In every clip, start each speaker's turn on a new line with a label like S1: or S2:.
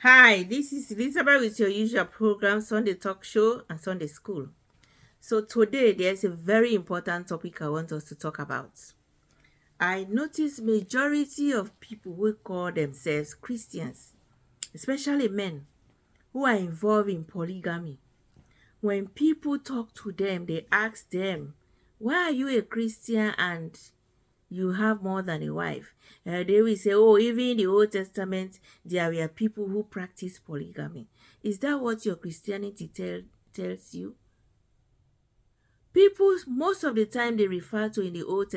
S1: Hi, this is Elizabeth with your usual program, Sunday Talk Show and Sunday School. So today there's a very important topic I want us to talk about. I notice majority of people who call themselves Christians, especially men, who are involved in polygamy. When people talk to them, they ask them, why are you a Christian and you have more than a wife? They will say, oh, even in the Old Testament, there were people who practice polygamy. Is that what your Christianity tells you? People, most of the time, they refer to in the Old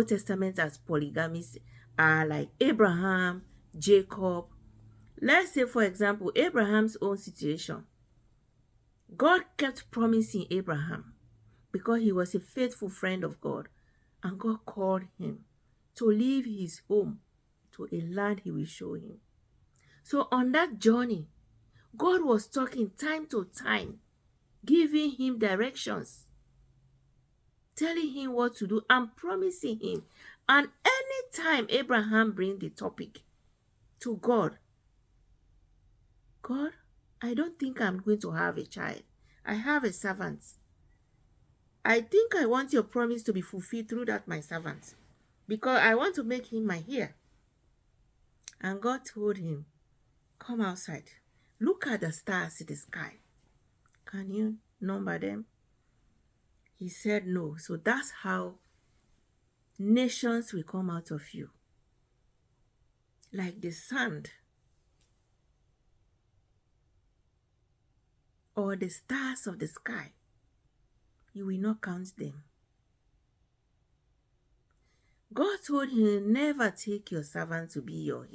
S1: Testament as polygamists are like Abraham, Jacob. Let's say, for example, Abraham's own situation. God kept promising Abraham because he was a faithful friend of God, and God called him to leave his home to a land he will show him. So on that journey, God was talking time to time, giving him directions, telling him what to do, and promising him. And anytime Abraham bring the topic to God, God, I don't think I'm going to have a child. I have a servant. I think I want your promise to be fulfilled through that my servant, because I want to make him my heir. And God told him, come outside. Look at the stars in the sky. Can you number them? He said no. So that's how nations will come out of you. Like the sand or the stars of the sky. You will not count them. God told him, never take your servant to be your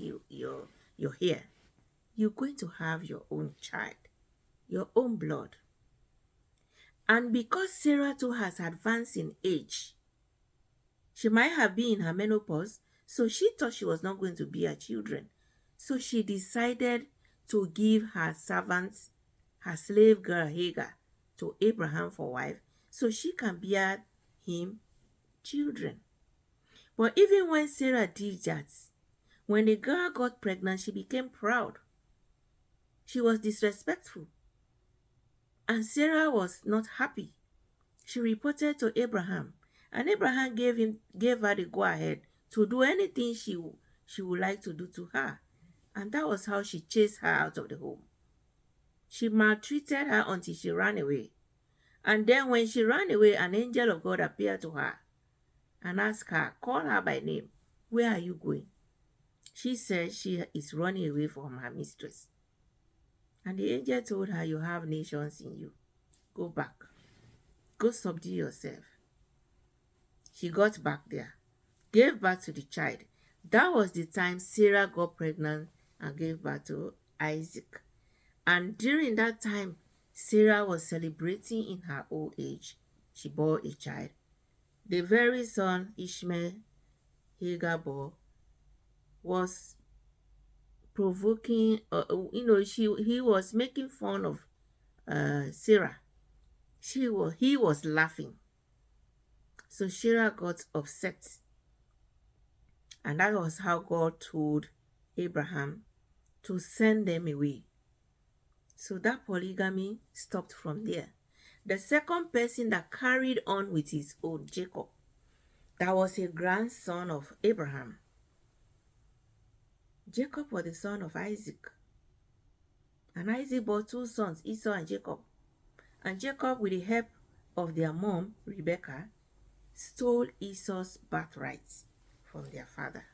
S1: heir. You're going to have your own child, your own blood. And because Sarah too has advanced in age, she might have been in her menopause, so she thought she was not going to bear children. So she decided to give her servant, her slave girl Hagar, to Abraham for wife, so she can bear him children. But even when Sarah did that, when the girl got pregnant, she became proud. She was disrespectful. And Sarah was not happy. She reported to Abraham, and Abraham gave her the go-ahead to do anything she would like to do to her. And that was how she chased her out of the home. She maltreated her until she ran away. And then when she ran away, an angel of God appeared to her and asked her, call her by name, where are you going? She said she is running away from her mistress. And the angel told her, you have nations in you. Go back. Go subdue yourself. She got back there, gave birth to the child. That was the time Sarah got pregnant and gave birth to Isaac. And during that time, Sarah was celebrating in her old age. She bore a child. The very son Ishmael Hagar bore was provoking, he was making fun of Sarah. He was laughing. So Sarah got upset. And that was how God told Abraham to send them away. So that polygamy stopped from there. The second person that carried on with his own, Jacob, that was a grandson of Abraham. Jacob was the son of Isaac. And Isaac bore two sons, Esau and Jacob. And Jacob, with the help of their mom, Rebekah, stole Esau's birthright from their father.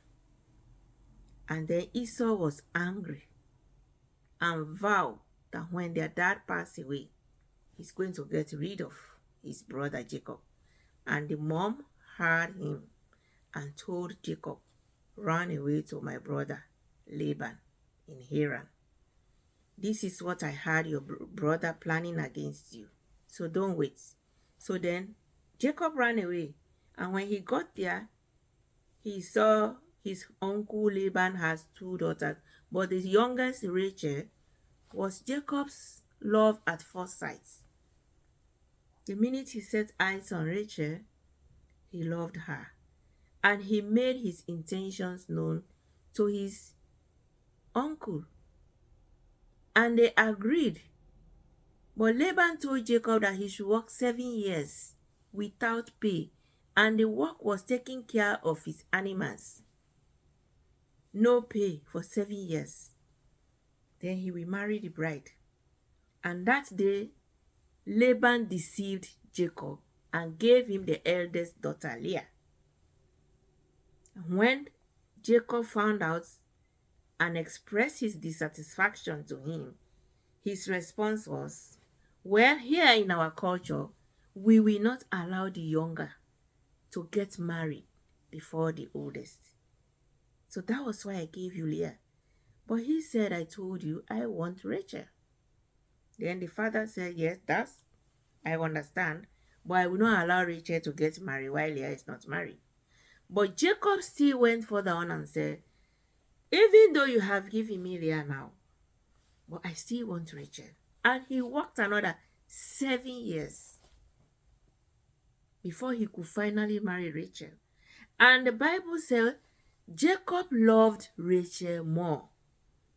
S1: And then Esau was angry and vowed that when their dad passed away, he's going to get rid of his brother Jacob. And the mom heard him and told Jacob, run away to my brother Laban in Haran. This is what I heard your brother planning against you. So don't wait. So then Jacob ran away. And when he got there, he saw his uncle Laban has two daughters. But the youngest, Rachel, was Jacob's love at first sight. The minute he set eyes on Rachel, he loved her. And he made his intentions known to his uncle. And they agreed. But Laban told Jacob that he should work 7 years without pay, and the work was taking care of his animals. No pay for 7 years. Then he will marry the bride. And that day, Laban deceived Jacob and gave him the eldest daughter, Leah. When Jacob found out and expressed his dissatisfaction to him, his response was, well, here in our culture, we will not allow the younger to get married before the oldest. So that was why I gave you Leah. But he said, I told you I want Rachel. Then the father said, yes, I understand, but I will not allow Rachel to get married while Leah is not married. But Jacob still went further on and said, even though you have given me Leah now, but I still want Rachel. And he worked another 7 years before he could finally marry Rachel. And the Bible says Jacob loved Rachel more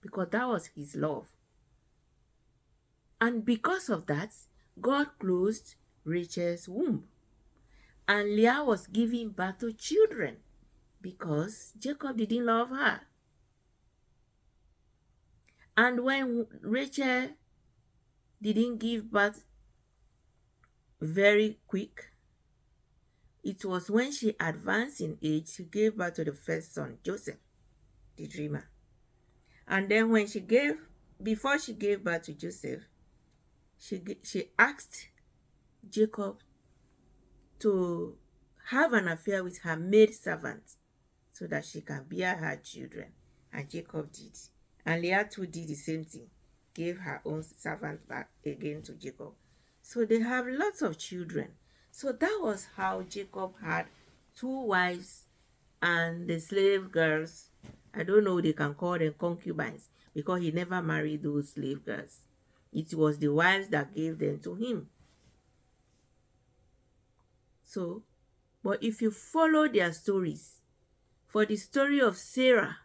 S1: because that was his love. And because of that, God closed Rachel's womb. And Leah was giving birth to children because Jacob didn't love her. And when Rachel didn't give birth very quick, it was when she advanced in age, she gave birth to the first son, Joseph, the dreamer. And then before she gave birth to Joseph, she asked Jacob to have an affair with her maid servant so that she can bear her children. And Jacob did. And Leah too did the same thing, gave her own servant back again to Jacob. So they have lots of children. So that was how Jacob had 2 wives and the slave girls. I don't know, they can call them concubines because he never married those slave girls. It was the wives that gave them to him. So, but if you follow their stories, for the story of Sarah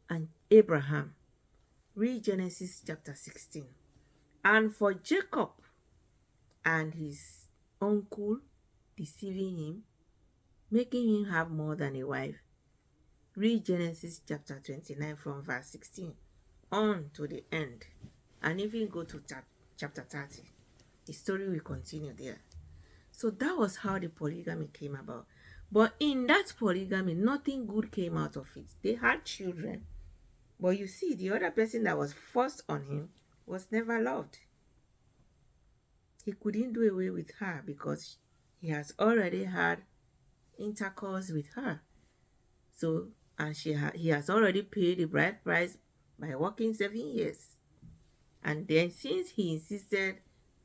S1: and Abraham, read Genesis chapter 16. And for Jacob and his uncle deceiving him, making him have more than a wife, read Genesis chapter 29 from verse 16 on to the end, and even go to chapter 30. The story will continue there. So that was how the polygamy came about. But in that polygamy, nothing good came out of it. They had children. But you see, the other person that was forced on him was never loved. He couldn't do away with her because he has already had intercourse with her. So, and he has already paid the bride price by working 7 years. And then since he insisted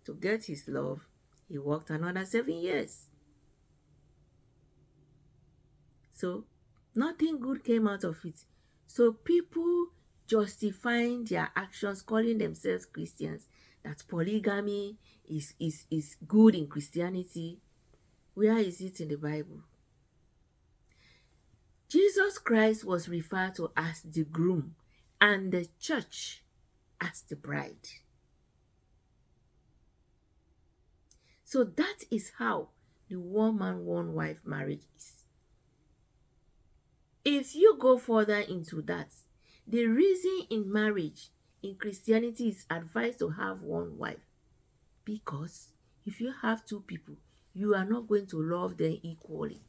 S1: to get his love, he worked another 7 years. So nothing good came out of it. So people justifying their actions, calling themselves Christians, that polygamy is good in Christianity. Where is it in the Bible? Jesus Christ was referred to as the groom and the church as the bride. So that is how the one man, one wife marriage is. If you go further into that, the reason in marriage in Christianity is advised to have one wife, because if you have 2 people, you are not going to love them equally.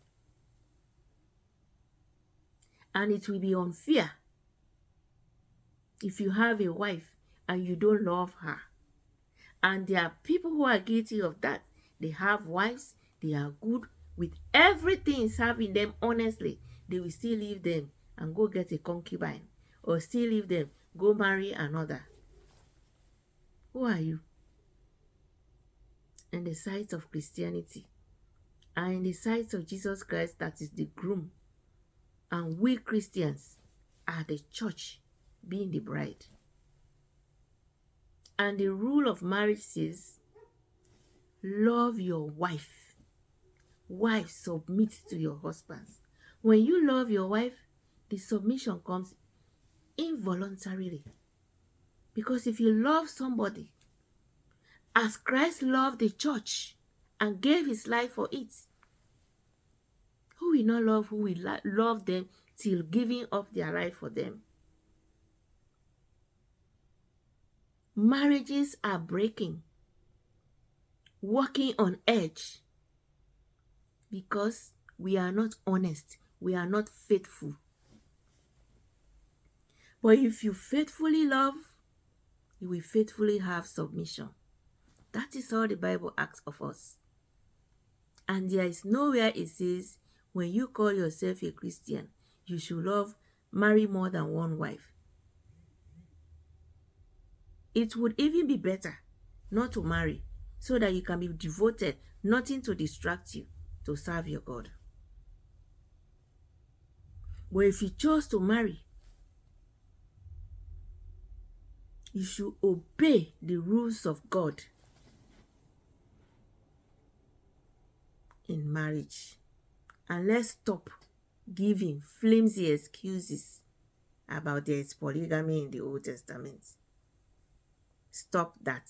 S1: And it will be unfair if you have a wife and you don't love her. And there are people who are guilty of that. They have wives, they are good with everything serving them honestly. They will still leave them and go get a concubine, or still leave them, go marry another. Who are you? In the sight of Christianity and in the sight of Jesus Christ, that is the groom, and we Christians are the church, being the bride. And the rule of marriage says, love your wife. Wives, submit to your husbands. When you love your wife, the submission comes involuntarily. Because if you love somebody as Christ loved the church and gave his life for it, who will not love who will love them till giving up their life for them? Marriages are breaking, walking on edge, because we are not honest, we are not faithful. But if you faithfully love, you will faithfully have submission. That is all the Bible asks of us. And there is nowhere it says, when you call yourself a Christian, you should marry more than one wife. It would even be better not to marry, so that you can be devoted, nothing to distract you, to serve your God. But if you chose to marry, you should obey the rules of God in marriage. And let's stop giving flimsy excuses about there is polygamy in the Old Testament. Stop that.